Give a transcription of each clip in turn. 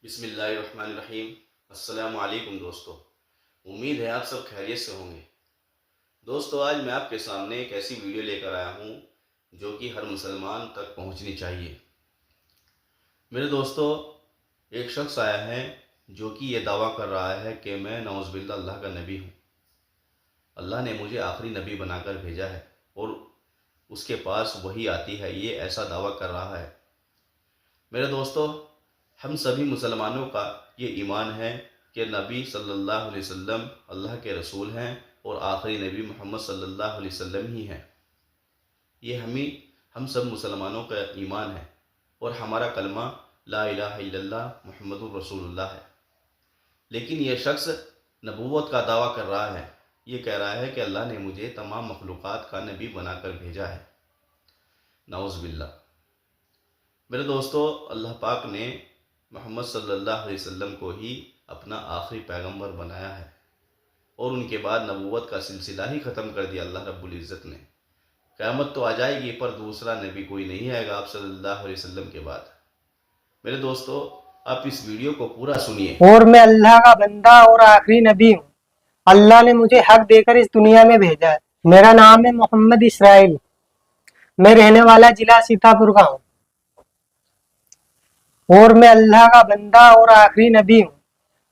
بسم اللہ الرحمن الرحیم۔ السلام علیکم دوستو، امید ہے آپ سب خیریت سے ہوں گے۔ دوستو، آج میں آپ کے سامنے ایک ایسی ویڈیو لے کر آیا ہوں جو کہ ہر مسلمان تک پہنچنی چاہیے۔ میرے دوستو، ایک شخص آیا ہے جو کہ یہ دعویٰ کر رہا ہے کہ میں نعوذ باللہ اللہ کا نبی ہوں، اللہ نے مجھے آخری نبی بنا کر بھیجا ہے اور اس کے پاس وحی آتی ہے، یہ ایسا دعویٰ کر رہا ہے۔ میرے دوستو، ہم سبھی مسلمانوں کا یہ ایمان ہے کہ نبی صلی اللہ علیہ وسلم اللہ کے رسول ہیں اور آخری نبی محمد صلی اللہ علیہ وسلم ہی ہیں۔ یہ ہم سب مسلمانوں کا ایمان ہے اور ہمارا کلمہ لا الہ الا اللہ محمد الرسول اللہ ہے۔ لیکن یہ شخص نبوت کا دعویٰ کر رہا ہے، یہ کہہ رہا ہے کہ اللہ نے مجھے تمام مخلوقات کا نبی بنا کر بھیجا ہے، نعوذ باللہ۔ میرے دوستو، اللہ پاک نے محمد صلی اللہ علیہ وسلم کو ہی اپنا آخری پیغمبر بنایا ہے اور ان کے بعد نبوت کا سلسلہ ہی ختم کر دیا اللہ رب العزت نے۔ قیامت تو آ جائے گی پر دوسرا نبی کوئی نہیں آئے گا آپ صلی اللہ علیہ وسلم کے بعد۔ میرے دوستو، آپ اس ویڈیو کو پورا سنیے۔ اور میں اللہ کا بندہ اور آخری نبی ہوں، اللہ نے مجھے حق دے کر اس دنیا میں بھیجا ہے۔ میرا نام ہے محمد اسرائیل، میں رہنے والا ضلع سیتاپور کا ہوں، اور میں اللہ کا بندہ اور آخری نبی ہوں،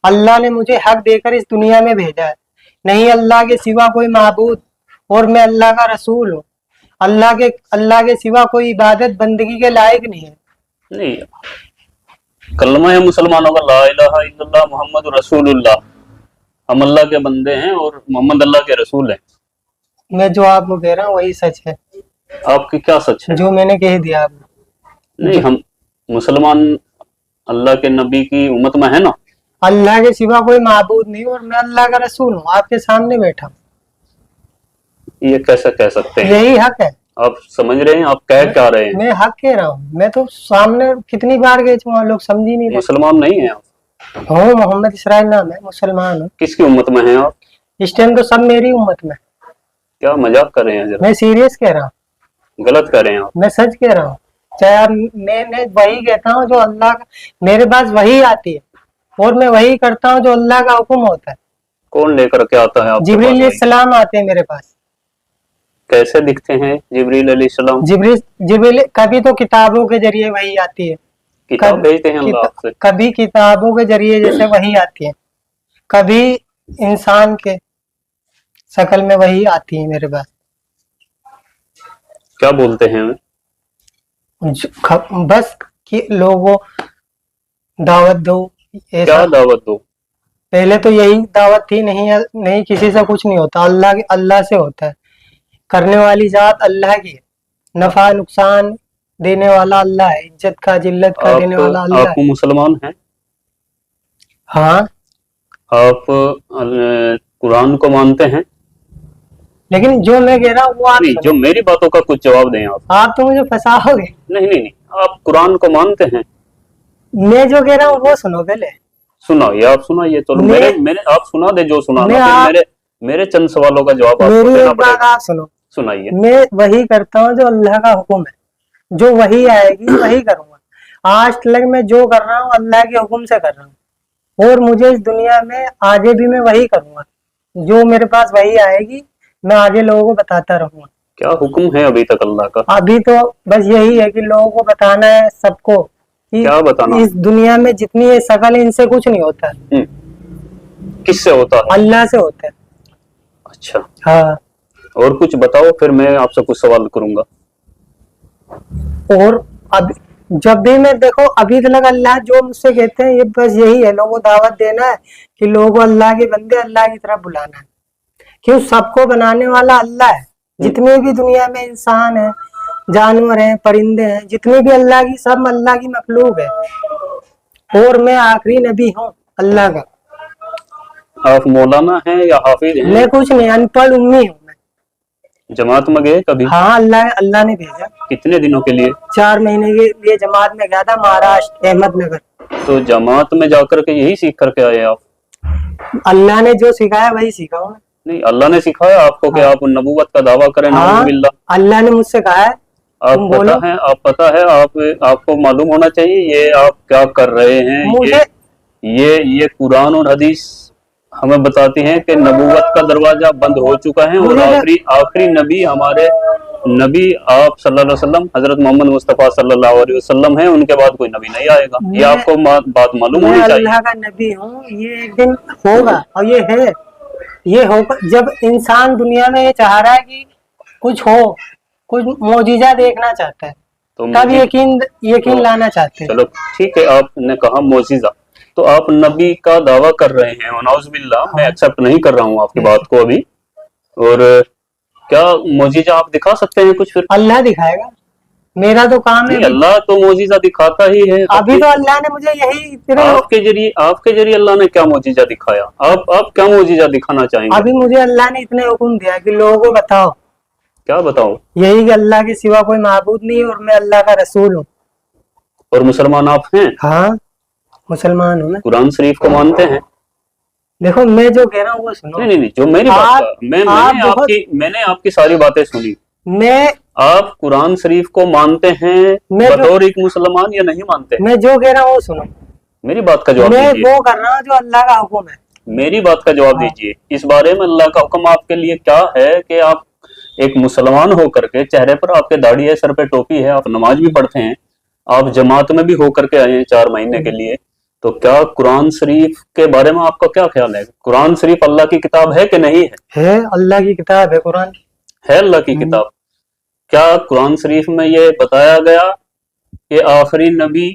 اللہ نے مجھے حق دے کر اس دنیا میں بھیجا ہے، نہیں اللہ کے سوا کوئی معبود، اور میں اللہ کا رسول ہوں، اللہ کے سوا کوئی عبادت بندگی کے لائق نہیں ہے۔ نہیں، کلمہ ہے مسلمانوں کا لا الہ الا اللہ محمد رسول اللہ، ہم اللہ کے بندے ہیں اور محمد اللہ کے رسول ہیں۔ میں جو آپ کو کہہ رہا ہوں وہی سچ ہے، آپ کی کیا سچ ہے؟ جو میں نے کہہ دیا آپ کو۔ نہیں، ہم مسلمان اللہ کے نبی کی امت میں ہے نا۔ اللہ کے سوا کوئی معبود نہیں اور میں اللہ کا رسول ہوں، آپ کے سامنے بیٹھا ہوں، یہ کیسے کہہ سکتے ہیں؟ یہی حق ہے۔ آپ سمجھ رہے ہیں آپ کہہ کیا رہے ہیں؟ میں حق کہہ رہا ہوں، میں تو سامنے کتنی بار گئے تھے، وہاں لوگ سمجھ ہی نہیں رہے۔ مسلمان نہیں ہیں آپ؟ ہوں، محمد اسرائیل نام ہے، مسلمان ہوں۔ کس کی امت میں ہیں آپ؟ اس ٹائم تو سب میری امت میں۔ کیا مذاق کر رہے ہیں؟ ذرا میں سیریس کہہ رہا ہوں، غلط کر رہے ہیں آپ۔ میں سچ کہہ رہا ہوں، چاہے آپ میں وہی کہتا ہوں جو اللہ کا، میرے پاس وہی آتی ہے اور میں وہی کرتا ہوں جو اللہ کا حکم ہوتا ہے۔ کون لے کر کے آتا ہے آپ کے جبریل علیہ پاس؟ السلام آتے ہیں میرے پاس۔ کیسے دکھتے ہیں جبریل علیہ السلام؟ جبریل کبھی تو کتابوں کے ذریعے وہی آتی ہے، کتاب بھیجتے ہیں اللہ آپ سے؟ کبھی کتابوں کے ذریعے جیسے وہی آتی ہے، کبھی انسان کے شکل میں وہی آتی ہے میرے پاس۔ کیا بولتے ہیں؟ بس کہ لوگوں دعوت دو، کیا ایسا۔ دعوت دو؟ پہلے تو یہی دعوت تھی، نہیں کسی سے کچھ نہیں ہوتا، اللہ سے ہوتا ہے، کرنے والی ذات اللہ کی ہے، نفع نقصان دینے والا اللہ ہے، عزت کا ذلت کا دینے والا اللہ آپ ہے۔ مسلمان ہیں؟ ہاں، آپ قرآن کو مانتے ہیں؟ لیکن جو میں کہہ رہا ہوں وہ آپ نہیں، جو میری باتوں کا کچھ جواب دیں آپ۔ آپ تو مجھے پھنساؤ گے۔ نہیں نہیں نہیں، آپ قرآن کو مانتے ہیں؟ میں جو کہہ رہا ہوں وہ سنو پہلے۔ سنائیے، آپ سنائیے تو میرے آپ سنا دے جو سنانا، پھر میرے چند سوالوں کا جواب آپ کو میری دینا ایک پڑے بات گا۔ آپ سنو، سنائیے۔ میں وہی کرتا ہوں جو اللہ کا حکم ہے، جو وہی آئے گی وہی کروں گا۔ آج تک میں جو کر رہا ہوں اللہ کے حکم سے کر رہا ہوں، اور مجھے اس دنیا میں آگے بھی میں وہی کروں گا، جو میرے پاس وہی آئے گی میں آگے لوگوں کو بتاتا رہوں گا۔ کیا حکم ہے ابھی تک اللہ کا؟ ابھی تو بس یہی ہے کہ لوگوں کو بتانا ہے سب کو کہ کیا بتانا؟ اس دنیا میں جتنی یہ شکل ہے ان سے کچھ نہیں ہوتا، کس سے ہوتا ہے؟ اللہ سے ہوتا ہے۔ اچھا، ہاں، اور کچھ بتاؤ پھر میں آپ سے کچھ سوال کروں گا۔ اور اب جب بھی میں دیکھو ابھی تک اللہ جو مجھ سے کہتے ہیں یہ بس یہی ہے، لوگوں کو دعوت دینا ہے کہ لوگوں کو اللہ کے بندے اللہ کی طرف بلانا ہے، کیوں سب کو بنانے والا اللہ ہے، جتنے بھی دنیا میں انسان ہیں، جانور ہیں، پرندے ہیں، جتنی بھی اللہ کی، سب اللہ کی مخلوق ہے، اور میں آخری نبی ہوں اللہ کا۔ آپ مولانا ہیں یا حافظ ہیں؟ میں کچھ نہیں، ان پڑھ امی ہوں میں۔ جماعت میں گئے کبھی؟ ہاں، اللہ نے بھیجا، کتنے دنوں کے لیے؟ 4 مہینے کے لیے جماعت میں گیا تھا، مہاراشٹر احمد نگر۔ تو جماعت میں جا کر کے یہی سیکھ کر کے آئے آپ؟ اللہ نے جو سکھایا وہی سیکھا ہوں۔ نہیں، اللہ نے سکھایا آپ کو کہ آپ نبوت کا دعویٰ کریں؟ نعوذ باللہ، اللہ نے مجھ سے کہا ہے۔ آپ پتہ ہے آپ کو معلوم ہونا چاہیے یہ آپ کیا کر رہے ہیں، ये कुरान और हदीस हमें बताती हैं कि नबूवत का दरवाजा बंद हो चुका है और आखिरी नबी हमारे नबी आप सल्लल्लाहु अलैहि वसल्लम हजरत मोहम्मद मुस्तफ़ा सल्लल्लाहु अलैहि वसल्लम हैं, उनके बाद कोई नबी नहीं आएगा। ये आपको बात मालूम मैं होनी चाहिए। अल्लाह का नबी हूँ, ये एक दिन होगा और ये है, ये होगा। जब इंसान दुनिया में ये चाह रहा है कि कुछ हो, कुछ मौजिजा देखना चाहता है, तो तब यकीन लाना चाहते हैं। चलो ठीक है, आपने कहा मौजिजा, तो आप नबी का दावा कर रहे हैं, वनाउज़ुबिल्लाह, मैं एक्सेप्ट नहीं कर रहा हूँ आपकी बात को अभी। और क्या मौजिजा आप दिखा सकते हैं कुछ? फिर अल्लाह दिखाएगा, मेरा तो काम है। अल्लाह तो मौजिजा दिखाता ही है। अभी तो अल्लाह ने मुझे यही आपके जरिए अल्लाह ने क्या मौजिजा दिखाया? आप क्या मौजिजा दिखाना चाहेंगे? अभी मुझे अल्लाह ने इतने हुक्म दिया कि लोगों को बताओ। क्या बताओ? यही कि अल्लाह के सिवा कोई माबूद नहीं है और मैं अल्लाह का रसूल हूँ। और मुसलमान आप हैं? हाँ, मुसलमान हूँ मैं। कुरान शरीफ को मानते हैं? देखो, मैं जो कह रहा हूँ वो सुनो। नहीं, जो मेरी बात, मैंने आपकी सारी बातें सुनी। आप कुरान शरीफ को मानते हैं बतौर एक मुसलमान या नहीं मानते? मैं जो कह रहा हूँ वो सुनो, मेरी बात का जवाब दीजिए। मैं वो कर रहा हूँ जो अल्लाह का हुक्म है। मेरी बात का जवाब दीजिए। इस बारे में अल्लाह का हुक्म आपके लिए क्या है कि आप एक मुसलमान होकर के, चेहरे पर आपके दाढ़ी है, सर पे टोपी है, आप नमाज भी पढ़ते हैं, आप जमात में भी होकर के आए हैं 4 महीने के लिए, तो क्या कुरान शरीफ के बारे में आपका क्या ख्याल है? कुरान शरीफ अल्लाह की किताब है कि नहीं है? है, अल्लाह की किताब है। कुरान है अल्लाह की किताब। क्या कुरान शरीफ में ये बताया गया कि आखिरी नबी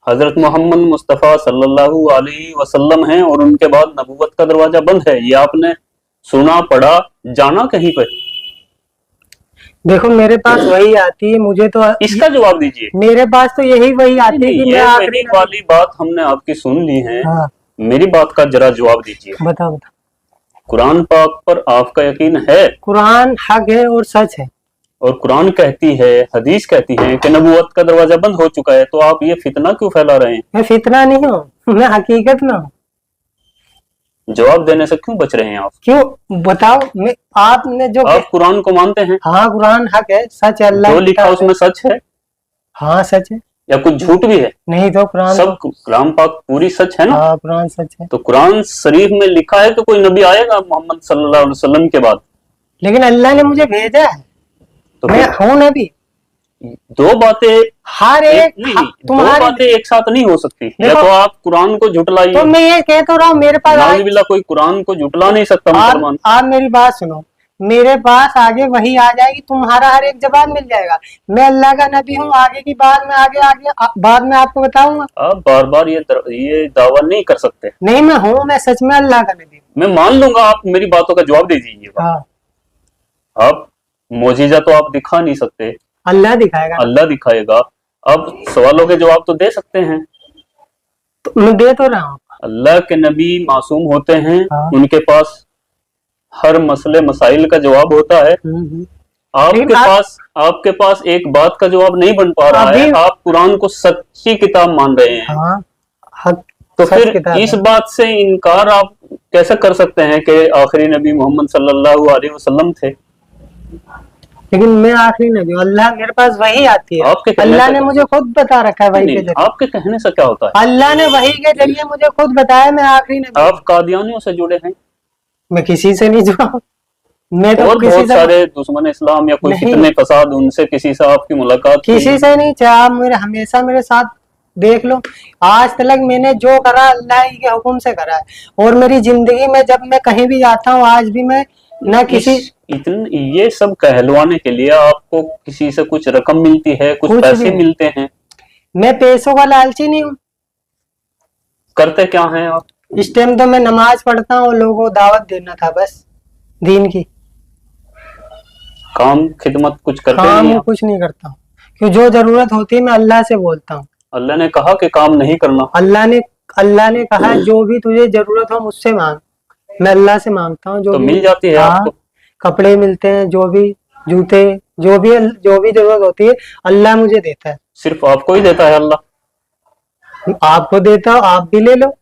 हजरत मोहम्मद मुस्तफ़ा सल्लल्लाहु अलैहि वसल्लम हैं और उनके बाद नबूवत का दरवाजा बंद है? ये आपने सुना, पढ़ा, जाना कहीं पर? देखो, मेरे पास वही आती है, मुझे तो इसका जवाब दीजिए। मेरे पास तो यही वही आती है कि मैं आखिरी वाली बात हमने आपकी सुन ली है। हाँ। मेरी बात का जरा जवाब दीजिए। बताओ। कुरान पाक पर आपका यकीन है? कुरान हक है और सच है। और कुरान कहती है, हदीस कहती है कि नबूवत का दरवाजा बंद हो चुका है, तो आप ये फितना क्यों फैला रहे हैं? मैं फितना नहीं हूँ, मैं हकीकत में हूँ। जवाब देने से क्यों बच रहे हैं आप? क्यों बताओ? आपने जो आप कुरान को मानते हैं? हाँ, कुरान हक है, सच है, अल्लाह जो लिखा उसमें सच है? हाँ, सच है। या कुछ झूठ भी है? नहीं तो कुरान सब कुरान पाक पूरी सच है ना? हाँ, कुरान सच है। तो कुरान शरीफ में लिखा है कि कोई नबी आएगा मोहम्मद सल्लल्लाहु अलैहि वसल्लम के बाद, लेकिन अल्लाह ने मुझे भेजा है, तो मैं हूँ नबी। दो बातें हर एक दो बातें एक साथ नहीं हो सकती। या तो आप कुरान को झुटलाइए, तो मैं ये कह तो रहा हूँ, मेरे पास नाउज़ुबिल्लाह कोई कुरान को झुटला नहीं सकता मुसलमान। आप मेरी बात सुनो, मेरे पास आगे वही आ जाएगी, तुम्हारा हर एक जवाब मिल जाएगा। मैं अल्लाह का नबी हूँ, आगे की बात में आगे बाद में आपको बताऊंगा। आप बार बार ये दावा नहीं कर सकते। नहीं, मैं हूँ, मैं सच में अल्लाह का नबी हूँ। मैं मान लूंगा, आप मेरी बातों का जवाब दे दीजिएगा। हाँ। आप मौजिजा तो आप दिखा नहीं सकते, अल्लाह दिखाएगा। अल्लाह दिखाएगा। अब सवालों के जवाब तो दे सकते हैं। तो मैं दे तो रहा हूँ। अल्लाह के नबी मासूम होते हैं। हाँ। उनके पास हर मसले मसाइल का जवाब होता है। आपके पास एक बात का जवाब नहीं बन पा रहा है। आप कुरान को सच्ची किताब मान रहे हैं। हाँ, तो फिर इस बात से इनकार आप कैसे कर सकते हैं कि आखिरी नबी मोहम्मद सल्लल्लाहु अलैहि वसल्लम थे? लेकिन मैं आखिरी नबी हूँ, अल्लाह मेरे पास वही आती है। अल्लाह ने मुझे खुद बता रखा है वही के जरिए। आपके कहने से क्या होता है? अल्लाह ने वही के जरिए मुझे खुद बताया मैं आखिरी नबी। आप कादियानियों से जुड़े हैं? मैं किसी से नहीं जुड़ा। मैं तो और बहुत सारे दुश्मन इस्लाम या कोई फितने फसाद, उनसे किसी से आपकी मुलाकात? किसी से नहीं। चाहे आप हमेशा मेरे साथ देख लो, आज तक मैंने जो करा अल्लाह के हुक्म से करा है। और मेरी जिंदगी में जब मैं कहीं भी जाता हूँ, आज भी मैं न किसी ये सब कहलवाने के लिए आपको किसी से कुछ रकम मिलती है, कुछ पैसे मिलते हैं? मैं पैसों का लालची नहीं हूँ। करते क्या हैं आप? इस टाइम तो मैं नमाज पढ़ता हूँ, लोगों को दावत देना था बस, दीन की। काम खिदमत कुछ करते नहीं? कुछ नहीं करता हूँ, क्योंकि जो जरूरत होती है मैं अल्लाह से बोलता हूँ। अल्लाह ने कहा कि काम नहीं करना। अल्लाह ने कहा जो भी तुझे जरूरत हो मुझसे मांग। मैं अल्लाह से मांगता हूँ, जो तो मिल जाती है आपको। कपड़े मिलते हैं, जो भी जूते, जो भी जरूरत होती है अल्लाह मुझे देता है। सिर्फ आपको ही देता है अल्लाह? आपको देता हो, आप भी ले लो।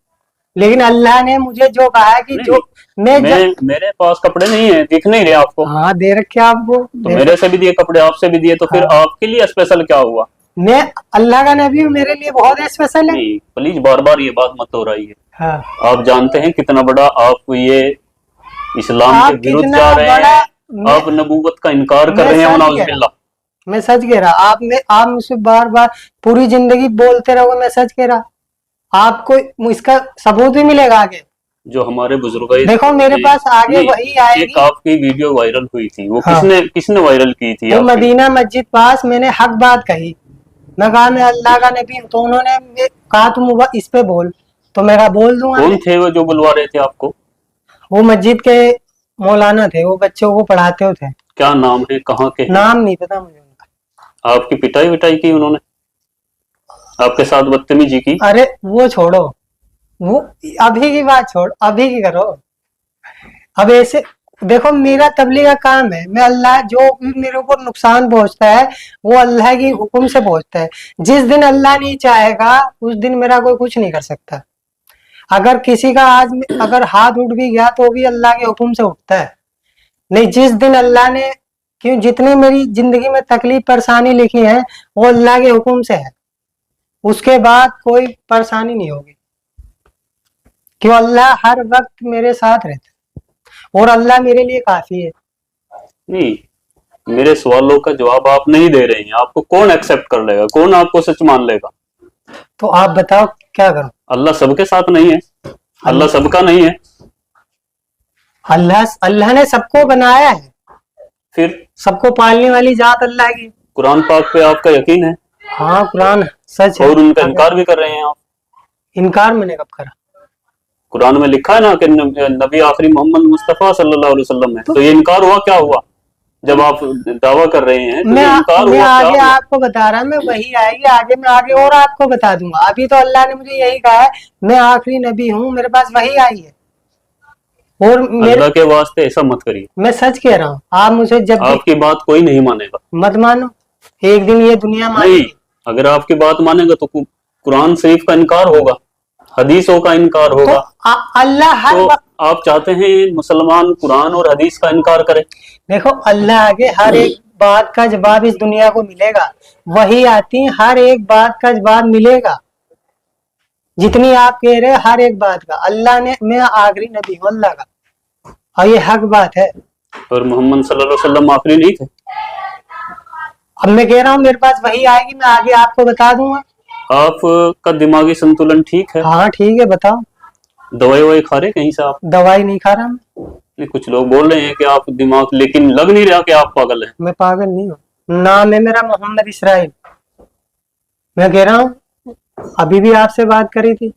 लेकिन अल्लाह ने मुझे जो कहा है कि जो मेरे पास कपड़े नहीं है, दिख नहीं रहे आपको? हाँ, दे रखे आपको। तो मेरे से भी दिए कपड़े, आपसे भी दिए, तो फिर आपके लिए स्पेशल क्या हुआ? मैं अल्लाह का नबी हूँ, मेरे लिए बहुत स्पेशल है। प्लीज बार बार ये बात मत दोहराइए। हाँ। आप जानते हैं कितना बड़ा आप ये इस्लाम आप के विरुद्ध कितना जा रहे बड़ा हैं, आप नबूवत का इनकार कर मैं रहे हैं, सच कह वनाउज़ुबिल्लाह। मैं सच कह रहा, आप मुझसे बार बार पूरी जिंदगी बोलते रहोगे, मैं सच कह रहा, आपको इसका सबूत भी मिलेगा आगे। जो हमारे बुजुर्ग देखो मेरे पास आगे वही एक आएगी। आपकी वीडियो वायरल हुई थी, वो हाँ। किसने वायरल की थी? वो आपकी? मदीना मस्जिद पास मैंने हक बात कही, मैं कहा मैं अल्लाह का नबी हूं, तो उन्होंने कहा तुम इस पे बोल, तो मैं कहा बोल दूंगा। कौन थे वो जो बुलवा रहे थे आपको? वो मस्जिद के मौलाना थे, वो बच्चों को पढ़ाते थे। क्या नाम है, कहाँ के हैं? नाम नहीं पता मुझे उनका। आपकी पिटाई विटाई की उन्होंने? आपके साथ बदतमीजी की? अरे वो छोड़ो, वो अभी की बात छोड़, अभी की करो। अब ऐसे देखो, मेरा तबलीग का काम है, मैं अल्लाह जो भी मेरे ऊपर नुकसान पहुंचता है वो अल्लाह की हुक्म से पहुंचता है। जिस दिन अल्लाह नहीं चाहेगा उस दिन मेरा कोई कुछ नहीं कर सकता। अगर किसी का आज अगर हाथ उठ भी गया तो भी अल्लाह के हुक्म से उठता है। नहीं, जिस दिन अल्लाह ने, क्यों जितनी मेरी जिंदगी में तकलीफ परेशानी लिखी है वो अल्लाह के हुक्म से है, उसके बाद कोई परेशानी नहीं होगी, क्यों अल्लाह हर वक्त मेरे साथ रहता है और अल्लाह मेरे लिए काफी है। नहीं, मेरे सवालों का जवाब आप नहीं दे रहे हैं। आपको कौन एक्सेप्ट कर लेगा, कौन आपको सच मान लेगा? तो आप बताओ क्या करूं? अल्लाह सबके साथ नहीं है, अल्लाह सबका नहीं है। अल्लाह ने सबको बनाया है, फिर सबको पालने वाली जात अल्लाह की। कुरान पाक पे आपका यकीन है? हाँ, कुरान सच है। और उनका इनकार भी कर रहे हैं आप? इनकार मैंने कब करा? कुरान में लिखा है ना कि नबी आखिरी मोहम्मद मुस्तफा सल्लल्लाहु अलैहि वसल्लम है, तो ये इनकार हुआ क्या हुआ? जब आप दावा कर रहे हैं तो मैं ये इनकार मैं हुआ क्या आगे हुआ? आपको बता रहा, मैं वही आएगी आगे, मैं आगे और आपको बता दूंगा। अभी तो अल्लाह ने मुझे यही कहा है, मैं आखिरी नबी हूँ, मेरे पास वही आई है। और अल्लाह के वास्ते ऐसा मत करिए, मैं सच कह रहा हूँ, आप मुझे जब भी आपकी बात कोई नहीं मानेगा। मत मानो, एक दिन ये दुनिया नहीं, मानेगी। अगर आपकी बात मानेगा तो कुरान शरीफ का इनकार होगा, हदीसों का इनकार तो होगा। अल्लाह हर तो वक्त, आप चाहते हैं मुसलमान कुरान और हदीस का इनकार करें? देखो अल्लाह आगे हर एक बात का जवाब इस दुनिया को मिलेगा, वही आती है, हर एक बात का जवाब मिलेगा। जितनी आप कह रहे हैं हर एक बात का, अल्लाह ने, मैं आखिरी नबी हूँ अल्लाह का, और ये हक बात है। और मोहम्मद सल्लल्लाहु अलैहि वसल्लम आखिरी नहीं थे? अब मैं कह रहा हूँ मेरे पास वही आएगी, मैं आगे आपको बता दूंगा। आपका दिमागी संतुलन ठीक है? हाँ ठीक है, बताओ। दवाई ववाई खा रहे कहीं से आप? दवाई नहीं खा रहा मैं। नहीं, कुछ लोग बोल रहे हैं कि आप दिमाग, लेकिन लग नहीं रहा कि आप पागल हैं। मैं पागल नहीं हूँ, नाम है मेरा मोहम्मद इसराइल। मैं कह रहा हूँ, अभी भी आपसे बात करी थी,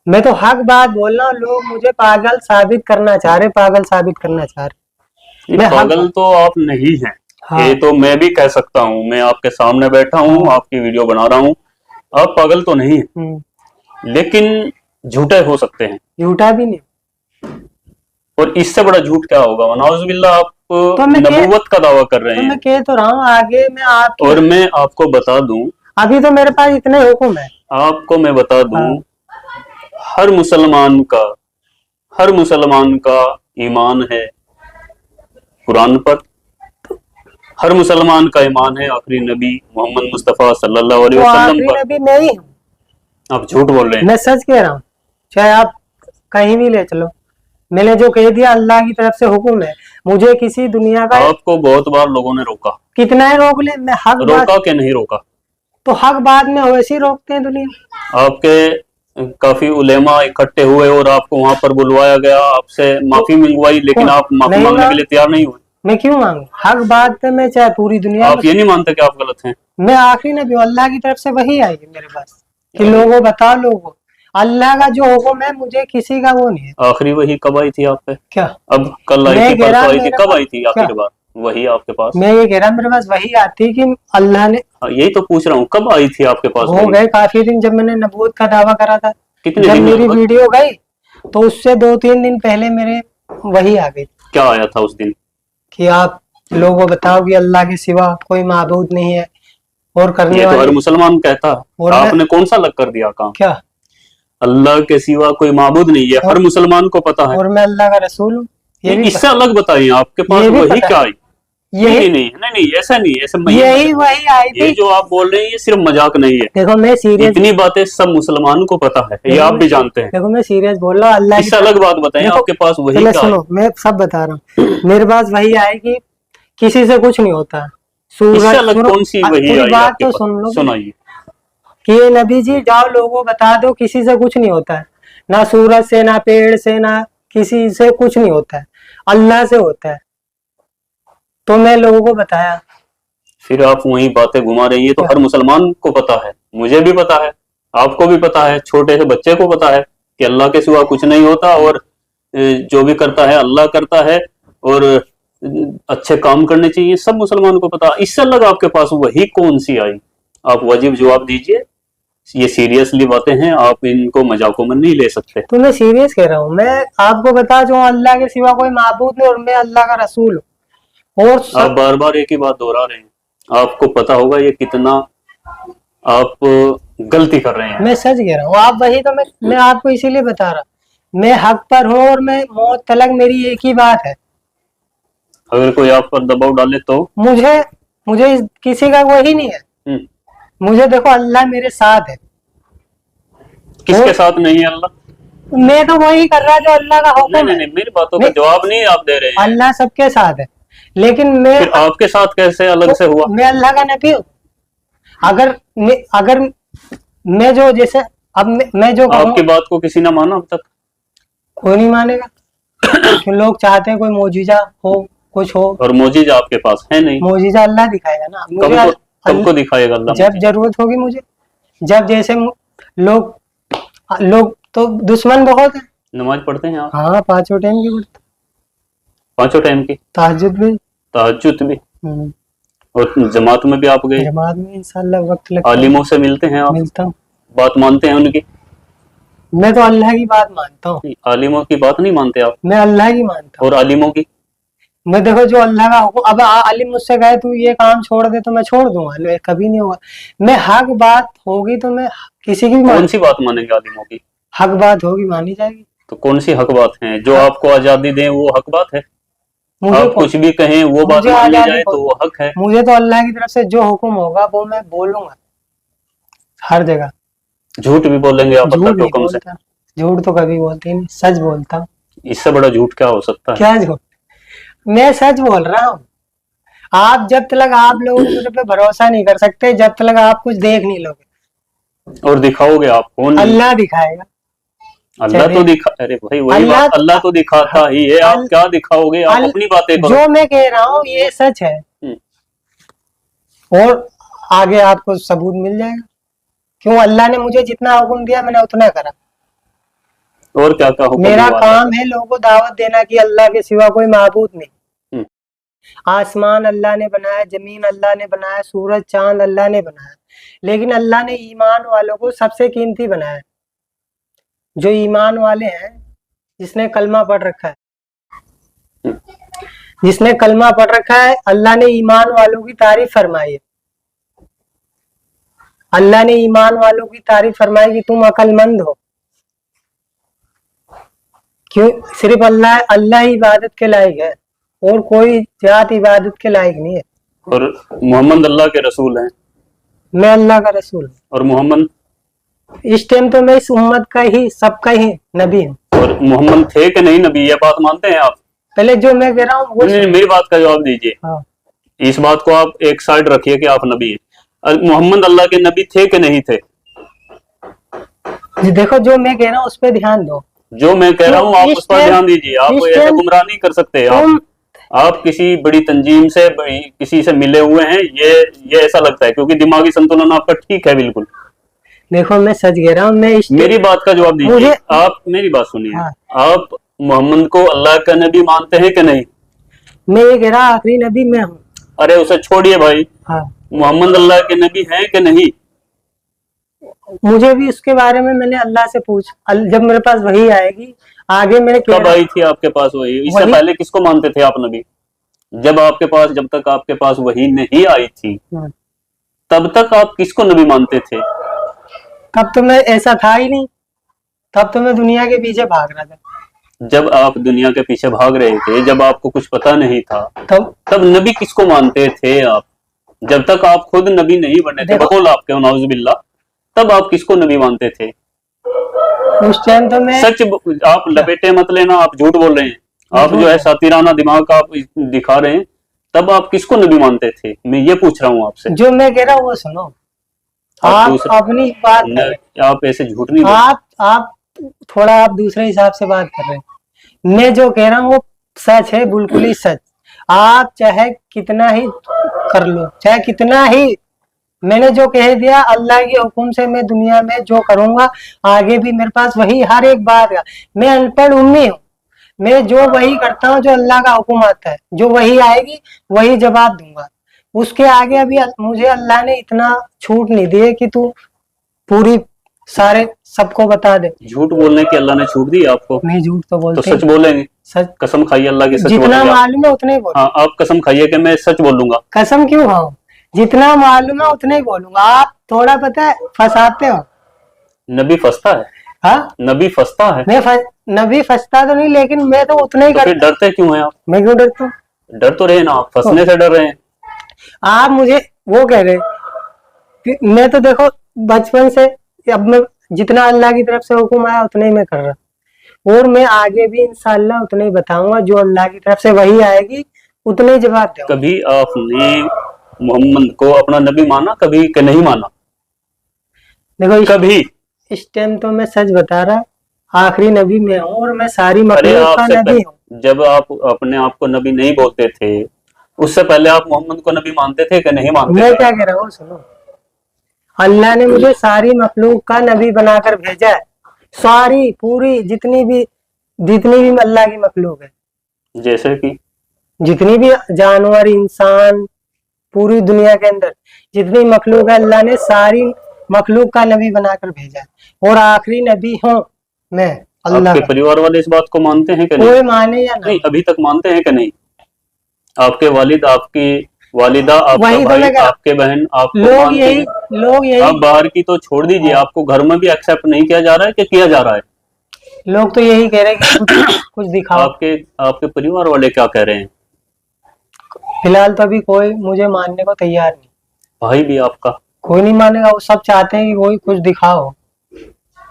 मैं तो हक बात बोल रहा हूँ। लोग मुझे पागल साबित करना चाह रहे, पागल साबित करना चाह रहे। मैं पागल तो आप नहीं हैं। हाँ। ये तो मैं भी कह सकता हूँ, मैं आपके सामने बैठा हूँ, हाँ। आपकी वीडियो बना रहा हूँ, आप पागल तो नहीं हैं, लेकिन झूठे हो सकते हैं। झूठा भी नहीं। और इससे बड़ा झूठ क्या होगा? नाउज़ुबिल्लाह, आप तो नबूवत का दावा कर रहे तो हैं। मैं कह तो रहा हूँ आगे मैं आपकी, और मैं आपको बता दूं, अभी तो मेरे पास इतने हुक्म है। आपको मैं बता दूं, हाँ। हर मुसलमान का ईमान है कुरान पर, हर मुसलमान का ईमान है आखिरी नबी मोहम्मद मुस्तफा सल्लल्लाहु अलैहि तो वसल्लम आखिरी पर। नबी मैं ही हूँ। आप झूठ बोल रहे हैं। मैं सच कह रहा हूँ, चाहे आप कहीं भी ले चलो, मैंने जो कह दिया अल्लाह की तरफ से हुक्म है। मुझे किसी दुनिया का, आपको बहुत बार लोगों ने रोका, कितना ही रोक ले, मैं हक बात, रोका कि नहीं रोका? तो हक बात में वैसे ही रोकते हैं दुनिया। आपके काफी उलेमा इकट्ठे हुए और आपको वहां पर बुलवाया गया, आपसे माफी मंगवाई, लेकिन आप माफी नहीं मांगने ना। के लिए तैयार नहीं हुए। मैं क्यों मांगू? हक बात पे मैं चाहे पूरी दुनिया आप ये नहीं मानते कि आप गलत हैं? मैं आखिरी नबी हूँ, अल्लाह की तरफ से वही आई है मेरे पास कि लोगों बताओ, लोगों अल्लाह का जो हुक्म है, मुझे किसी का वो नहीं है। आखिरी वही कब आई थी आप पे? क्या अब कल आई मैं थी, कह रहा परसों आई थी, मेरे कब पास- आई थी आखिरी बार वही आपके पास? मैं ये कह रहा मेरे पास वही आती कि अल्लाह ने, यही तो पूछ रहा हूँ, कब आई थी आपके पास हो वही? गए काफी दिन, जब मैंने नबूवत का दावा करा था, कितने जब दिन मेरी लगभग? वीडियो गई तो उससे 2-3 दिन पहले मेरे वही आ गई क्या आया था उस दिन? कि आप लोगों बताओ कि अल्लाह के सिवा कोई माबूद नहीं है और करने ये तो हर वाले, मुसलमान कहता है। और मैं- आपने कौन सा अलग कर दिया काम? क्या, अल्लाह के सिवा कोई माबूद नहीं है, हर मुसलमान को पता है। और मैं अल्लाह का रसूल हूँ, ये भी इससे अलग बताइए, आपके पास ये भी वही पता क्या है। आई? यही नहीं ऐसा नहीं, ऐसा यही वही आई ये थी। जो आप बोल रहे हैं ये सिर्फ मजाक नहीं है। देखो मैं सीरियस, इतनी बातें सब मुसलमानों को पता है, ये आप भी जानते हैं। देखो मैं सीरियस बोल रहा हूँ, अल्लाह इससे अलग बात बताएं, देखो, आपके पास वही पहले का है। सुनो, मैं सब बता रहा हूँ। मेरे पास वही आएगी, किसी से कुछ नहीं होता। इससे अलग सुनो, कौन सी वही पूरी आई बात आपके तो पास? सुन लो सुनाइए। कि ये नबी जी जाओ लोगों को बता दो, किसी से कुछ नहीं होता है, ना सूरज से, ना पेड़ से, ना किसी से कुछ नहीं होता है, अल्लाह से होता है। तो मैं लोगों को बताया। फिर आप वही बातें घुमा रही है, तो हर मुसलमान को पता है, मुझे भी पता है, आपको भी पता है, छोटे से बच्चे को पता है कि अल्लाह के सिवा कुछ नहीं होता, और जो भी करता है अल्लाह करता है, और अच्छे काम करने चाहिए, सब मुसलमान को पता। इससे अलग आपके पास वही कौन सी आई? आप वाजिब जवाब दीजिए, ये सीरियसली बातें हैं, आप इनको मजाकों में नहीं ले सकते। तो मैं सीरियस कह रहा हूँ, मैं आपको बता जो अल्लाह के सिवा कोई माबूद नहीं, और मैं अल्लाह का रसूल हूँ। और आप बार बार एक ही बात दोहरा रहे हैं, आपको पता होगा ये कितना आप गलती कर रहे हैं। मैं सच कह रहा हूँ, आप वही तो मैं आपको इसीलिए बता रहा, मैं हक पर हूँ, और मैं मौत तलक मेरी एक ही बात है। अगर कोई आप पर दबाव डाले तो? मुझे किसी का वही नहीं है। मुझे देखो अल्लाह मेरे साथ है। किसके साथ नहीं है अल्लाह? मैं तो वही कर रहा जो अल्लाह का हुक्म है। नहीं, मेरी बातों का जवाब नहीं आप दे रहे हैं। अल्लाह सबके साथ है, लेकिन फिर आपके साथ कैसे अलग से हुआ? मैं अल्लाह का नबी हूँ। अगर मैं जो जैसे अब मैं जो आपकी बात को किसी ने माना अब तक? कोई नहीं मानेगा। तो लोग चाहते हैं कोई मोजीजा हो, कुछ हो, और मोजीजा आपके पास है नहीं। मोजीजा अल्लाह दिखाएगा ना मुझे। कब को दिखाएगा अल्लाह? जब जरूरत होगी मुझे, जब जैसे लोग तो दुश्मन बहुत है। नमाज पढ़ते हैं आप? हाँ, 5 टाइम की पढ़ते। 5 टाइम की? तहज्जुद भी। और जमात में भी आप गए? जमात में इंशाल्लाह वक्त लगता है। आलिमों से मिलते हैं आप? मिलता हूँ। बात मानते हैं उनकी? मैं तो अल्लाह की बात मानता हूँ। आलिमों की बात नहीं मानते आप? मैं अल्लाह की मानता हूँ। और आलिमों की? मैं देखो जो अल्लाह का हुक्म, अब आलिम मुझसे कहे तू ये काम छोड़ दे तो मैं छोड़ दूंगा, कभी नहीं होगा। मैं हक बात होगी तो मैं किसी की भी कौन सी बात मानेंगे आलिमों की? हक बात होगी मानी जाएगी। तो कौन सी हक बात है? जो आपको आजादी दें वो हक बात है? आप कुछ भी कहें वो बात मान ली जाए तो वो हक है? मुझे तो अल्लाह की तरफ से जो हुक्म होगा वो मैं बोलूंगा हर जगह। झूठ भी बोलेंगे आप अल्लाह के हुक्म से? झूठ तो कभी बोलते नहीं, सच बोलता हूँ। इससे बड़ा झूठ क्या हो सकता है? क्या झूठ? मैं सच बोल रहा हूँ। आप जब तक आप लोग मुझे पे भरोसा नहीं कर सकते, जब तक आप कुछ देख नहीं लोगे। और दिखाओगे आप? कौन? अल्लाह दिखाएगा। अल्लाह तो दिखा, अरे भाई वही बात, अल्लाह तो दिखाता ही है, आप क्या दिखाओगे? आप अपनी बातें करो। जो मैं कह रहा हूँ ये सच है, और आगे आपको सबूत मिल जाएगा। क्यों? अल्लाह ने मुझे जितना हुक्म दिया मैंने उतना करा। और क्या क्या हुक्म? मेरा काम है लोगों को दावत देना कि अल्लाह के सिवा कोई माबूद नहीं। आसमान अल्लाह ने बनाया, जमीन अल्लाह ने बनाया, सूरज चांद अल्लाह ने बनाया, लेकिन अल्लाह ने ईमान वालों को सबसे कीमती बनाया। जो ईमान वाले हैं, जिसने कलमा पढ़ रखा है, जिसने कलमा पढ़ रखा है, अल्लाह ने ईमान वालों की तारीफ फरमाई है। अल्लाह ने ईमान वालों की तारीफ फरमाई कि तुम अक्लमंद हो। क्यों? सिर्फ अल्लाह ही इबादत के लायक है, और कोई जात इबादत के लायक नहीं है। और मोहम्मद अल्लाह के रसूल हैं? मैं अल्लाह का रसूल हूँ। और मोहम्मद? इस टाइम तो मैं इस उम्मत का ही, सबका ही नबी हूँ। और मोहम्मद थे कि नहीं नबी, ये बात मानते हैं आप? पहले जो मैं कह रहा हूँ वो मेरी बात का जवाब दीजिए। हाँ। इस बात को आप एक साइड रखिए कि आप नबी हैं। मोहम्मद अल्लाह के नबी थे कि नहीं थे? देखो जो मैं कह रहा हूँ उस पर ध्यान दो। जो मैं कह रहा हूँ आप उस पर ध्यान दीजिए। आप ऐसे गुमराह नहीं कर सकते। आप किसी बड़ी तंजीम से, किसी से मिले हुए हैं, ये ऐसा लगता है, क्योंकि दिमागी संतुलन आपका ठीक है बिल्कुल। देखो मैं सच कह रहा हूँ। मेरी बात का जवाब दीजिए। आप मेरी बात सुनिए। हाँ। आप मोहम्मद को अल्लाह का नबी मानते हैं कि नहीं? मैं ये कह रहा आखिरी नबी मैं हूँ। अरे उसे छोड़िए भाई। हाँ। मोहम्मद अल्लाह के नबी हैं कि नहीं? मुझे भी उसके बारे में मैंने अल्लाह से पूछ, जब मेरे पास वही आएगी आगे मैंने। कब आई थी आपके पास वही? इससे पहले किसको मानते थे आप नबी? जब तक आपके पास वही नहीं आई थी तब तक आप किसको नबी मानते थे? तब तो मैं ऐसा था ही नहीं, तब तो मैं दुनिया के पीछे भाग रहा था। जब आप दुनिया के पीछे भाग रहे थे, जब आपको कुछ पता नहीं था, तब नबी किसको मानते थे आप? जब तक आप खुद नबी नहीं बने थे, बकौल आपके नाउजुबिल्लाह, तब आप किसको नबी मानते थे? उस टाइम तो मैं सच आप लपेटे मत लेना, आप झूठ बोल रहे हैं, आप जो है सातिराना दिमाग आप दिखा रहे हैं। तब आप किसको नबी मानते थे? मैं ये पूछ रहा हूँ आपसे। जो मैं कह रहा हूँ वो सुनो, आप अपनी बात करें, आप ऐसे झूठ नहीं बोल। आप थोड़ा आप दूसरे हिसाब से बात कर रहे हैं। मैं जो कह रहा हूँ वो सच है, बिल्कुल ही सच। आप चाहे कितना ही कर लो, चाहे कितना ही, मैंने जो कह दिया अल्लाह के हुक्म से मैं दुनिया में जो करूंगा आगे भी मेरे पास वही हर एक बात का। मैं अनपढ़ उम्मी हूँ, मैं जो वही करता हूँ जो अल्लाह का हुक्म आता है, जो वही आएगी वही जवाब दूंगा। उसके आगे अभी मुझे अल्लाह ने इतना छूट नहीं दी है कि तू पूरी सारे सबको बता दे। झूठ बोलने की अल्लाह ने छूट दी आपको? नहीं, झूठ तो बोलते तो सच बोलेंगे? सच कसम खाइए अल्लाह की, सच जितना बोलेंगे? मालूम है उतना ही बोलूंगा। हाँ, आप कसम खाइए कि मैं सच बोलूंगा। कसम क्यों खाऊं, जितना मालूम है उतना ही बोलूंगा। आप थोड़ा पता है फंसाते हो। नबी फंसता है? हाँ, नबी फंसता है? नबी फंसता तो नहीं, लेकिन मैं तो उतना ही तो फिर डरते क्यों हैं आप? मैं क्यों डरता हूँ? डर तो रहे ना, आप फंसने से डर रहे हैं। आप मुझे वो कह रहे कि मैं तो देखो बचपन से, अब मैं जितना अल्लाह की तरफ से हुक्म आया उतना ही मैं कर रहा, और मैं आगे भी इंशाअल्लाह उतना ही बताऊंगा। जो अल्लाह की तरफ से वही आएगी उतने ही जवाब दूंगा। कभी आपने मोहम्मद को अपना नबी माना, कभी कि नहीं माना? देखो कभी? इस टाइम तो मैं सच बता रहा, आखिरी नबी मैं हूँ और मैं सारी अरे मखलूक का आपसे नबी हूँ। जब आप अपने आप को नबी नहीं बोलते थे, उससे पहले आप मोहम्मद को नबी मानते थे कि नहीं मानते मैं थे? क्या कह रहा हूँ सुनो, अल्लाह ने मुझे सारी मखलूक का नबी बनाकर भेजा है। सारी पूरी जितनी भी अल्लाह की मखलूक है, जैसे कि जितनी भी जानवर इंसान पूरी दुनिया के अंदर जितनी मखलूक है, अल्लाह ने सारी मखलूक का नबी बनाकर भेजा है, और आखिरी नबी हूँ मैं अल्लाह आपके का। परिवार वाले इस बात को मानते हैं कि नहीं? कोई माने या नहीं, नहीं, अभी तक मानते हैं कि नहीं? आपके वालिद, आपकी वालिदा, आपका वही तो भाई, मैं कह रहा आपके बहन आपको लोग मानते यही हैं? लोग आप यही बाहर की तो छोड़ दीजिए, आपको घर में भी एक्सेप्ट नहीं किया जा रहा है कि किया जा रहा है? लोग तो यही कह रहे हैं कि कुछ दिखाओ। आपके परिवार वाले क्या कह रहे हैं? फिलहाल तो अभी कोई मुझे मानने को तैयार नहीं। भाई भी आपका? कोई नहीं मानेगा, वो सब चाहते हैं कि कोई कुछ दिखाओ।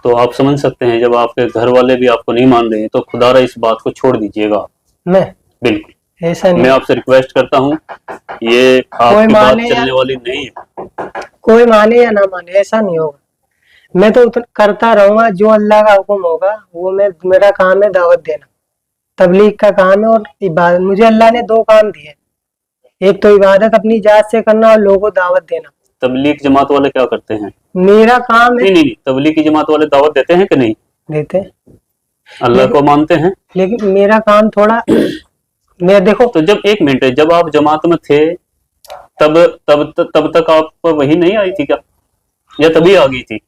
तो आप समझ सकते हैं, जब आपके घर वाले भी आपको नहीं मान रहे हैं तो खुदारा इस बात को छोड़ दीजिएगा। मैं बिल्कुल, ऐसा नहीं, मैं आपसे रिक्वेस्ट करता हूँ, ये आपकी बात माने चलने वाली नहीं है। कोई माने या ना माने, ऐसा नहीं होगा। मैं तो करता रहूंगा, जो अल्लाह का हुक्म होगा वो मेरा काम है दावत देना, तबलीग का काम है, और इबादत। मुझे अल्लाह ने दो काम दिए, एक तो इबादत अपनी जात से करना और लोगों को दावत देना। तबलीग जमात वाले क्या करते हैं? मेरा काम है। नहीं, तबलीग की जमात वाले दावत देते हैं कि नहीं? देते हैं, अल्लाह को मानते हैं, लेकिन मेरा काम थोड़ा मैं देखो। तो जब एक मिनट, जब आप जमात में थे तब तक आप पर वही नहीं आई थी क्या, या तभी आ गई थी?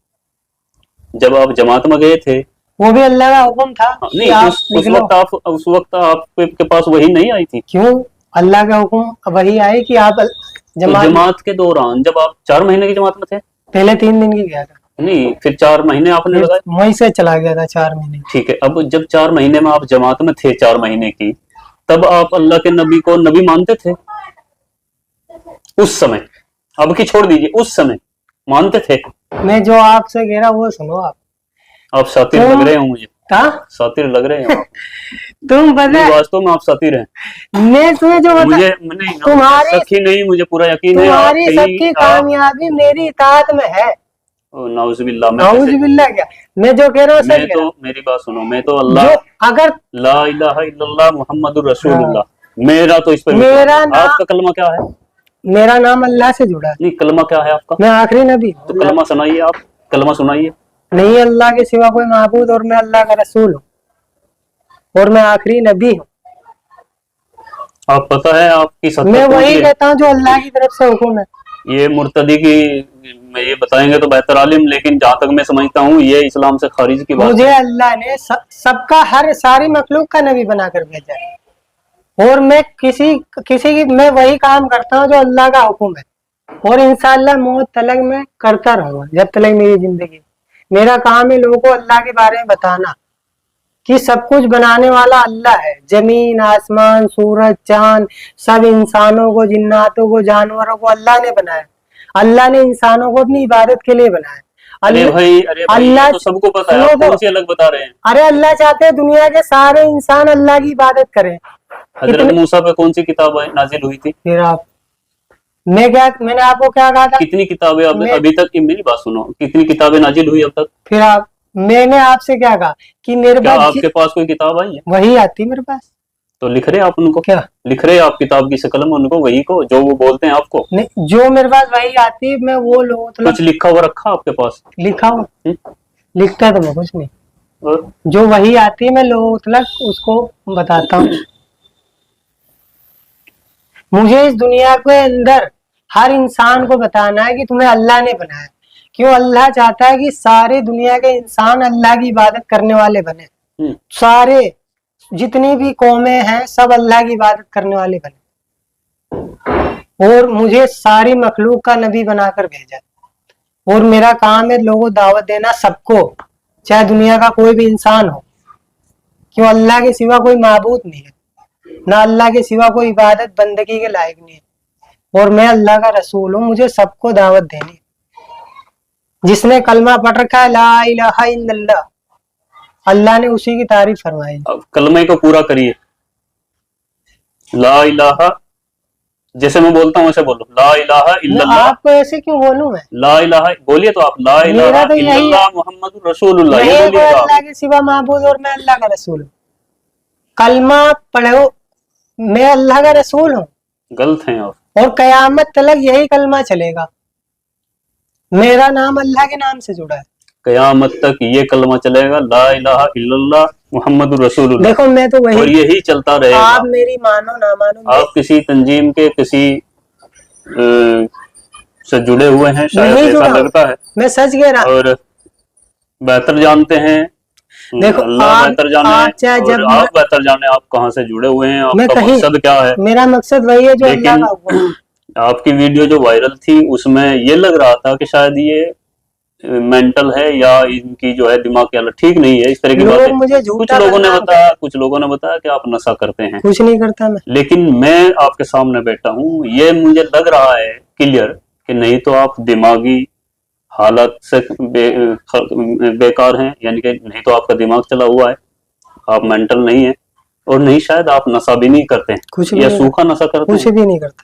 जब आप जमात में गए थे वो भी अल्लाह का हुक्म था। नहीं, उस वक्त आपके पास वही नहीं आई थी? क्यों? अल्लाह का हुक्म वही आए कि आप तो जमात के दौरान जब आप 4 महीने की जमात में थे? पहले 3 दिन की गया था। नहीं, फिर 4 महीने आपने लगाए? वहीं से चला गया था 4 महीने। ठीक है, अब जब 4 महीने में आप जमात में थे 4 महीने की, तब आप अल्लाह के नबी को नबी मानते थे? उस समय, अब की छोड़ दीजिए, उस समय मानते थे? मैं जो आपसे कह रहा वो सुनो। आप सातिर लग रहे हो मुझे। सातिर लग रहे हैं आप। तुम पता है वास्तव में आप सातिर हैं। मैं तुम्हें जो मुझे तुम्हारी सखी नहीं, मुझे पूरा यकीन है तुम्हारी सबकी कामयाबी मेरी इताअत में है। नाउजुबिल्लाह, नाउजुबिल्लाह क्या, मैं जो कह रहा हूँ सच। तो मेरी बात सुनो, मैं तो अल्लाह अगर ला इलाहा इल्लल्लाह मुहम्मदुर रसूलुल्लाह, मेरा तो इस पर आपका कलमा क्या है? मेरा नाम अल्लाह से जुड़ा है। नहीं, कलमा क्या है आपका? मैं आखिरी नबी। तो कलमा सुनाइए, आप कलमा सुनाइए। नहीं अल्लाह के सिवा कोई माबूद, और मैं अल्लाह का रसूल हूँ, और मैं आखिरी नबी हूँ। आप पता है आपकी मैं वही कहता हूँ जो अल्लाह की तरफ से हुक्म है। ये मुर्तदी की ये बताएंगे तो बेहतर आलिम, लेकिन जहाँ तक मैं समझता हूँ ये इस्लाम से खारिज की बात। मुझे अल्लाह ने सबका सारी मखलूक का नबी बनाकर भेजा है, और मैं किसी की मैं वही काम करता हूँ जो अल्लाह का हुक्म है, और इंशाअल्लाह मौत तलक मैं करता रहूंगा जब तक मेरी जिंदगी। मेरा काम है लोगों को अल्लाह के बारे में बताना, कि सब कुछ बनाने वाला अल्लाह है। जमीन, आसमान, सूरज, चांद, सब इंसानों को, जिन्नातों को, जानवरों को अल्लाह ने बनाया। अल्लाह ने इंसानों को अपनी इबादत के लिए बनाया। अरे भाई ये अल्लाह तो सबको पता है, आप कौन सी अलग बता रहे हैं? अरे अल्लाह चाहते हैं दुनिया के सारे इंसान अल्लाह की इबादत करें। हजरत मूसा पे कौन सी किताब नाजिल हुई थी? फिर आप मैंने आपको क्या कहा था? कितनी किताबें अभी तक, मेरी बात सुनो, कितनी किताबें नाजिल हुई अब तक? फिर मैंने आपसे क्या कहा कि मेरे पास, आपके पास कोई किताब आई है? वही आती मेरे पास। तो लिख रहे आप उनको? क्या लिख रहे आप किताब की शक्ल में उनको, वही को जो वो बोलते हैं आपको? नहीं, जो मेरे पास वही आती है मैं वो लोग कुछ लिखा हुआ रखा आपके पास? लिखा हुआ लिखता तो मैं कुछ नहीं, और जो वही आती है मैं लोगों तक उसको बताता हूँ। मुझे इस दुनिया के अंदर हर इंसान को बताना है कि तुम्हें अल्लाह ने बनाया। क्यों? अल्लाह चाहता है कि सारे दुनिया के इंसान अल्लाह की इबादत करने वाले बने। सारे जितनी भी कौमें हैं सब अल्लाह की इबादत करने वाले बने। और मुझे सारी मखलूक का नबी बनाकर भेजा और मेरा काम है लोगों दावत देना सबको, चाहे दुनिया का कोई भी इंसान हो। क्यों? अल्लाह के सिवा कोई माबूद नहीं है, ना अल्लाह के सिवा कोई इबादत बंदगी के लायक नहीं है, और मैं अल्लाह का रसूल हूँ। मुझे सबको दावत देनी है। जिसने कलमा पढ़ रखा है ला इलाहा इल्लल्लाह, अल्लाह ने उसी की तारीफ फरमाई। अब कलमे को पूरा करिए। ला इलाहा, जैसे मैं बोलता हूँ वैसे बोलो, ला इलाहा इल्लल्लाह। आपको ऐसे क्यों बोलूं मैं? ला इलाहा बोलिए तो आप, ला इलाहा इल्लल्लाह मुहम्मदुर रसूलुल्लाह, ये बोलिए आप। अल्लाह के सिवा माबूद और मैं अल्लाह का रसूल हूँ। कलमा पढ़ो, मैं अल्लाह का रसूल हूँ। गलत हैं आप। और कयामत तक यही कलमा चलेगा। मेरा नाम अल्लाह के नाम से जुड़ा है। कयामत तक ये कलमा चलेगा, ला इलाहा इल्लल्लाह मुहम्मदुर रसूलुल्लाह। देखो मैं तो वही, और यही चलता रहेगा। आप मेरी मानो ना मानो, आप किसी तंजीम के किसी से जुड़े हुए हैं शायद, ऐसा लगता है। मैं सच कह रहा हूं। और बेहतर जानते हैं, देखो अल्लाह बेहतर जाने, और आप बेहतर जाने आप कहाँ से जुड़े हुए हैं, आपका मकसद क्या है। मेरा मकसद वही है जो अल्लाह का हुक्म है। आपकी वीडियो जो वायरल थी उसमें ये लग रहा था कि शायद ये मेंटल है या इनकी जो है दिमाग की हालत ठीक नहीं है, इस तरह की बातें मुझे कुछ लोगों ने बताया। कुछ लोगों ने बताया कि आप नशा करते हैं। कुछ नहीं करता मैं, लेकिन मैं आपके सामने बैठा हूँ, ये मुझे लग रहा है क्लियर कि नहीं तो आप दिमागी हालत से बेकार हैं, यानी कि नहीं तो आपका दिमाग चला हुआ है, आप मेंटल नहीं है, और नहीं शायद आप नशा भी नहीं करते हैं, कुछ या सूखा नशा करते हैं, कुछ भी नहीं करता।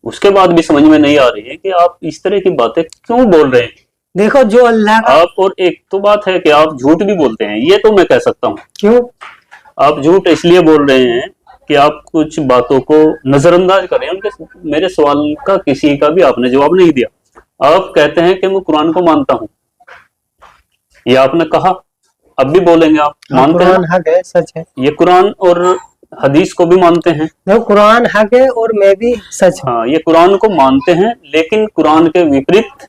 उसके बाद भी समझ में नहीं आ रही है कि आप इस तरह की बातें क्यों बोल रहे हैं। देखो जो अल्लाह का, आप, और एक तो बात है कि आप झूठ भी बोलते हैं, ये तो मैं कह सकता हूँ। क्यों? आप झूठ इसलिए बोल रहे हैं कि आप कुछ बातों को नजरअंदाज कर रहे हैं। उनके मेरे सवाल का किसी का भी आपने जवाब नहीं दिया। आप कहते हैं कि मैं कुरान को मानता हूँ, ये आपने कहा, अब भी बोलेंगे आप मानते हैं। कुरान हक है, सच है। ये कुरान और हदीस को भी मानते हैं। देखो कुरान हक है और मैं भी सच हूँ। हाँ, ये कुरान को मानते हैं, लेकिन कुरान के विपरीत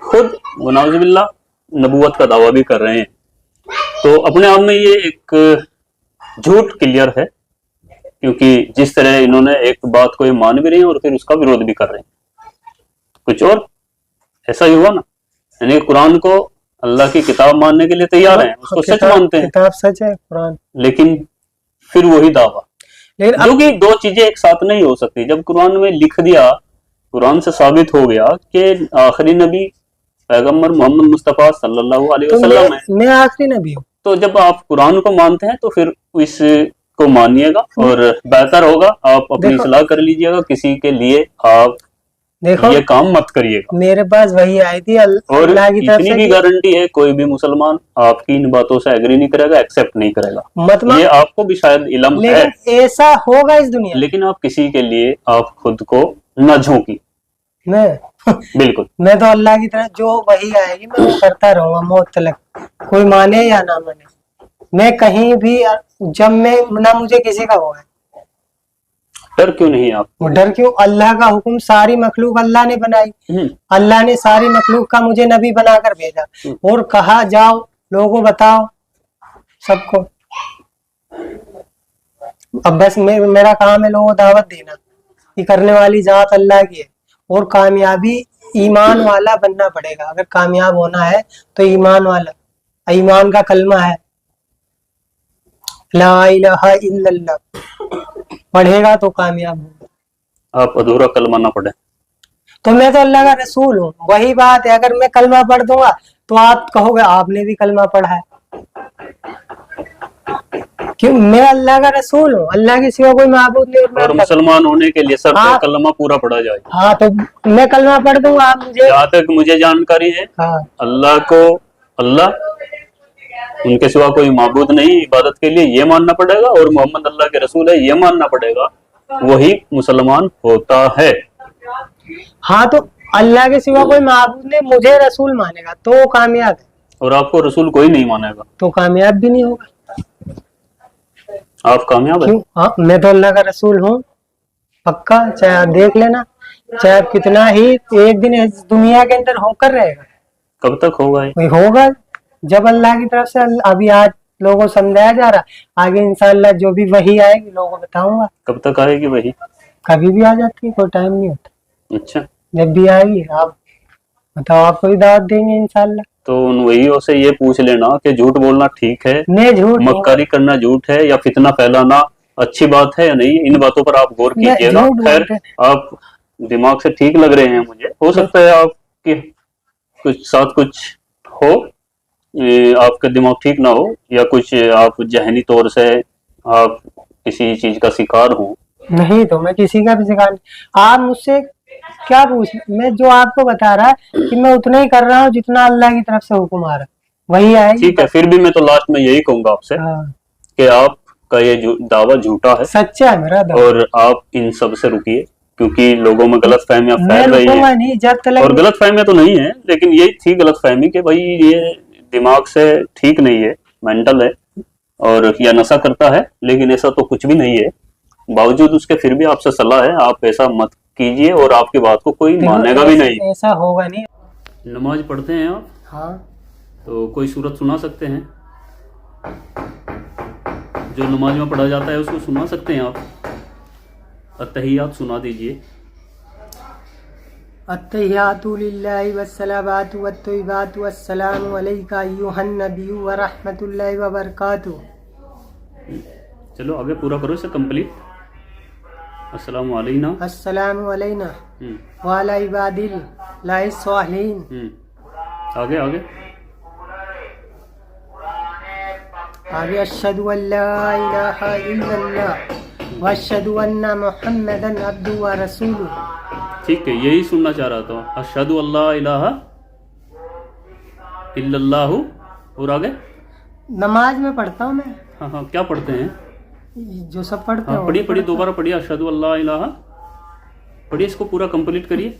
खुद वनाउजुबिल्लाह नबूवत का दावा भी कर रहे हैं। तो अपने आप में ये एक झूठ क्लियर है, क्योंकि जिस तरह इन्होंने एक बात को ये मान भी रहे हैं और फिर उसका विरोध भी कर रहे हैं। कुछ और ऐसा ही हुआ ना, यानी कुरान को अल्लाह की किताब मानने के लिए तैयार हैं, उसको सच मानते हैं, किताब सच है कुरान, लेकिन फिर वही दावा। लेकिन जो कि दो चीजें एक साथ नहीं हो सकती। जब कुरान में लिख दिया, कुरान से साबित हो गया कि आखिरी नबी पैगंबर मोहम्मद मुस्तफा सल्लल्लाहु अलैहि वसल्लम है, मैं आखिरी नबी हूँ, तो जब आप कुरान को मानते हैं तो फिर इसको मानिएगा और बेहतर होगा आप अपनी सलाह कर लीजिएगा। किसी के लिए आप देखो ये काम मत करिएगा। मेरे पास वही आई थी और अल्लाह की तरफ इतनी से भी गारंटी है, कोई भी मुसलमान आपकी इन बातों से एग्री नहीं करेगा, एक्सेप्ट नहीं करेगा। मत मान, ये आपको भी शायद इल्म है, लेकिन ऐसा होगा इस दुनिया, लेकिन आप किसी के लिए आप खुद को न झोंकी। मैं बिल्कुल, मैं तो अल्लाह की तरफ जो वही आएगी मैं वो करता रहूंगा मौत तक, कोई माने या ना माने। मैं कहीं भी, जब मैं ना मुझे किसी का हुआ है, डर क्यों नहीं आप? डर क्यों? अल्लाह का हुक्म, सारी मखलूक अल्लाह ने बनाई, अल्लाह ने सारी मखलूक का मुझे नबी बनाकर भेजा और कहा जाओ लोगों को बताओ सबको। अब बस मेरा काम है लोगों को दावत देना, ये करने वाली जात अल्लाह की है, और कामयाबी ईमान वाला बनना पड़ेगा। अगर कामयाब होना है तो ईमान वाला, ईमान का कलमा है, ला इलाहा इल्लल्लाह पढ़ेगा तो कामयाब होगा। आप अधूरा कलमा ना पढ़े। तो मैं तो अल्लाह का रसूल हूँ, वही बात है। अगर मैं कलमा पढ़ दूंगा तो आप कहोगे आपने भी कलमा पढ़ा है। क्यों? मैं अल्लाह का रसूल हूँ, अल्लाह के सिवा कोई माबूद नहीं। और मुसलमान होने के लिए शर्त है हाँ। कलमा पूरा पढ़ा जाए। हाँ, तो मैं कलमा पढ़ दूंगा, आप मुझे। जहाँ तक मुझे जानकारी है, हाँ, अल्लाह को अल्लाह, उनके सिवा कोई माबूद नहीं इबादत के लिए, ये मानना पड़ेगा, और मोहम्मद अल्लाह के रसूल है ये मानना पड़ेगा, वही मुसलमान होता है। हाँ, तो अल्लाह के सिवा कोई माबूद नहीं, मुझे रसूल मानेगा तो वो कामयाब है, और आपको रसूल कोई नहीं मानेगा तो कामयाब भी नहीं होगा। आप कामयाब है। क्यों? हाँ, मैं तो अल्लाह का रसूल हूँ पक्का, चाहे आप देख लेना, चाहे आप कितना ही एक दिन इस दुनिया के अंदर होकर रहेगा। कब तक होगा ये? कोई होगा जब अल्लाह की तरफ से। अभी आज लोगों को समझाया जा रहा, आगे इंशाअल्लाह जो भी वही आएगी लोगों को बताऊंगा। कब तक आएगी वही? कभी भी आ जाती है, कोई टाइम नहीं होता। अच्छा, जब भी आएगी आप बताओ, आपको भी दावत देंगे इंशाअल्लाह। तो उन वहीयों से ये पूछ लेना कि झूठ बोलना ठीक है, नहीं, झूठ नहीं। मक्कारी करना झूठ है, या फितना फैलाना अच्छी बात है या नहीं, इन बातों पर आप गौर नहीं, कीजिएगा। झूठ खैर, बोलते। आप दिमाग से ठीक लग रहे हैं मुझे, हो सकता है आपके कुछ साथ कुछ हो, आपका दिमाग ठीक ना हो, या कुछ आप जहनी तौर से आप किसी चीज का शिकार हो। नहीं, तो मैं किसी का भी शिकार नहीं। आप मुझसे क्या पूछ, मैं जो आपको बता रहा है कि मैं उतना ही कर रहा हूँ जितना अल्लाह की तरफ से हुक्म आ रहा है, वही आएगी। ठीक है, फिर भी मैं तो लास्ट में यही कहूंगा आपसे हाँ, कि आपका ये दावा झूठा है, सच्चा है मेरा दावा। और आप इन सब से रुकिए, क्योंकि लोगों में गलत फहमियां मैं फैल रही रुकूंगा है। नहीं जब तक। और गलत फहमियां तो नहीं है, लेकिन यही थी गलत फहमी कि भाई ये दिमाग से ठीक नहीं है, मेंटल है, और या नशा करता है, लेकिन ऐसा तो कुछ भी नहीं है। बावजूद उसके फिर भी आपसे सलाह है, आप ऐसा मत कीजिए, और आपकी बात को कोई मानेगा भी नहीं। ऐसा होगा नहीं। नमाज पढ़ते हैं आप? हाँ, तो कोई सूरत सुना सकते हैं? जो नमाज में पढ़ा जाता है उसको सुना सकते हैं आप? अत्तहियात सुना दीजिए। अत्तहियातु लिल्लाहि वस्सलावातु वत्तय्यिबातु वस्सलामु अलैका अय्युहन नबिय्यु व रहमतुल्लाहि व बरकातुहू। चलो आगे पूरा करो इसे कंप्लीट। अस्सलामु अलैना अस्सलामु अलैना व अला इबादिल्लाहि स्वालिहीन। आगे आगे आगे अशहदु अल्ला इलाहा इल्लल्लाह व अशहदु अन्ना मुहम्मदन अब्दुहु व रसूलुहु। ठीक है, यही सुनना चाह रहा था। अशहदु अल्ला इलाहा इल्लल्लाहु, और आगे? नमाज में पढ़ता हूँ मैं। हाँ हाँ, क्या पढ़ते हैं? जो सब पढ़ते हाँ, हैं पढ़िए पढ़िए, दोबारा पढ़िए। अशहदु अल्ला इलाहा, पढ़िए, इसको पूरा कंप्लीट करिए।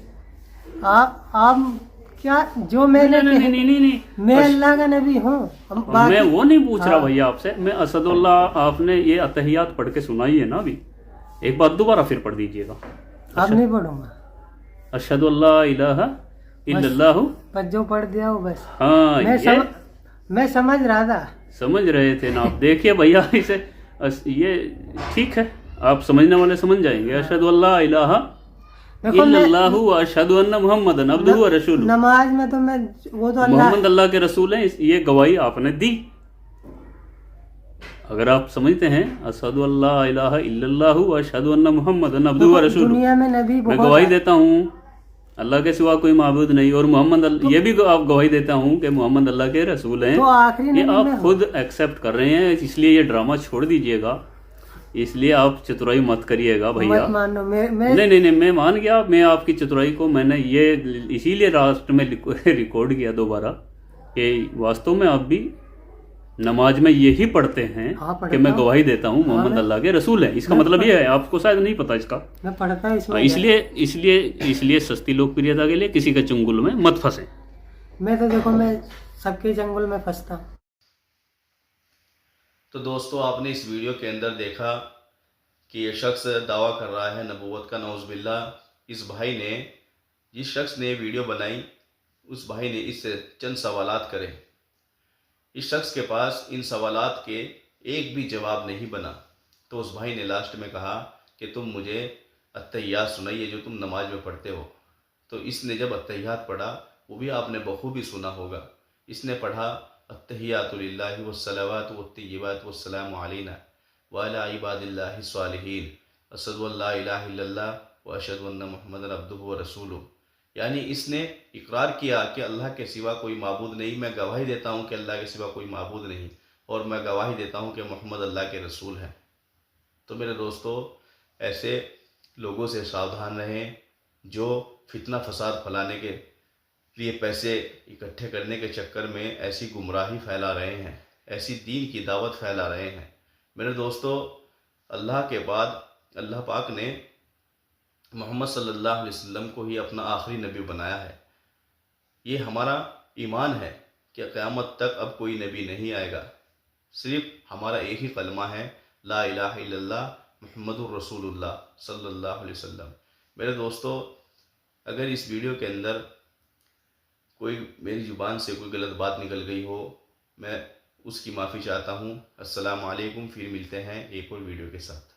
आप क्या जो मैंने नहीं, मैं अल्लाह का नबी हूँ। मैं वो नहीं पूछ रहा भैया आपसे, मैं असदुल्लाह, आपने ये अतहियात पढ़ के सुनाई है ना अभी, एक बार दोबारा फिर पढ़ दीजिएगा। अब नहीं पढ़ूंगा। अशहदु अल्ला इलाहा इल्लल्लाहु, बस जो पढ़ दिया वो बस। हाँ, मैं समझ रहा था। समझ रहे थे ना आप? देखिए भैया, इसे ये ठीक है, आप समझने वाले समझ जाएंगे। अशहदु अल्ला इलाहा इल्लल्लाहु व अशहदु अन्ना मुहम्मदन अब्दुहु व रसूलुहु। नमाज में तो मैं वो तो मोहम्मद अल्लाह के रसूल हैं, ये गवाही आपने दी। अगर आप समझते हैं अशहदु अल्ला इलाहा इल्लल्लाहु व अशहदु अन्ना मुहम्मदन अब्दुहु व रसूलुहु, दुनिया में नबी मैं गवाही देता हूँ अल्लाह के सिवा कोई माबूद नहीं, और मोहम्मद ये भी आप गवाही देता हूँ कि मोहम्मद अल्लाह के रसूल हैं। तो आखिरी ये आप खुद एक्सेप्ट कर रहे हैं, इसलिए ये ड्रामा छोड़ दीजिएगा, इसलिए आप चतुराई मत करिएगा भैया। मानो नहीं, मैं मान गया, मैं आपकी चतुराई को मैंने ये इसीलिए लास्ट में रिकॉर्ड किया दोबारा कि वास्तव में आप भी नमाज में यही पढ़ते हैं कि मैं गवाही देता हूँ मोहम्मद अल्लाह के रसूल हैं। इसका मतलब ये है, आपको शायद नहीं पता इसका। मैं पढ़ता हूँ इसलिए सस्ती लोकप्रियता के लिए किसी के चंगुल में मत फंसे। मैं तो देखो, मैं सबके चंगुल में फंसता हूँ। तो दोस्तों, आपने इस वीडियो के अंदर देखा कि ये शख्स दावा कर रहा है नबूवत का, नौज़ बिल्लाह। इस भाई ने, जिस शख्स ने वीडियो बनाई, उस भाई ने इससे चंद सवालात करे। इस शख्स के पास इन सवालात के एक भी जवाब नहीं बना, तो उस भाई ने लास्ट में कहा कि तुम मुझे अत्तहियात सुनाइए जो तुम नमाज में पढ़ते हो। तो इसने जब अत्तहियात पढ़ा, वो भी आपने बखूबी सुना होगा। इसने पढ़ा अत्तहियातु लिल्लाहि वस्सलावातु वत्तय्यिबातु वस्सलामु अलैना व अला इबादिल्लाहि स्वालिहीन अशहदु अल्ला इलाहा इल्लल्लाह व अशहदु अन्ना मुहम्मदन अब्दुहु व रसूलुहु। यानी इसने इकरार किया कि अल्लाह के सिवा कोई माबूद नहीं, मैं गवाही देता हूँ कि अल्लाह के सिवा कोई माबूद नहीं, और मैं गवाही देता हूँ कि मोहम्मद अल्लाह के रसूल हैं। तो मेरे दोस्तों, ऐसे लोगों से सावधान रहें जो फितना फसाद फैलाने के लिए पैसे इकट्ठे करने के चक्कर में ऐसी गुमराही फैला रहे हैं, ऐसी दीन की दावत फैला रहे हैं। मेरे दोस्तों, अल्लाह के बाद अल्लाह पाक ने मोहम्मद सल्लल्लाहु अलैहि वसल्लम को ही अपना आखिरी नबी बनाया है। ये हमारा ईमान है कि क़यामत तक अब कोई नबी नहीं आएगा। सिर्फ हमारा एक ही कलमा है, ला इलाहा इल्लल्लाह मुहम्मदुर रसूलुल्लाह सल्लल्लाहु अलैहि वसल्लम। मेरे दोस्तों, अगर इस वीडियो के अंदर कोई मेरी ज़ुबान से कोई गलत बात निकल गई हो, मैं उसकी माफ़ी चाहता हूँ। अस्सलामु अलैकुम। फिर मिलते हैं एक और वीडियो के साथ।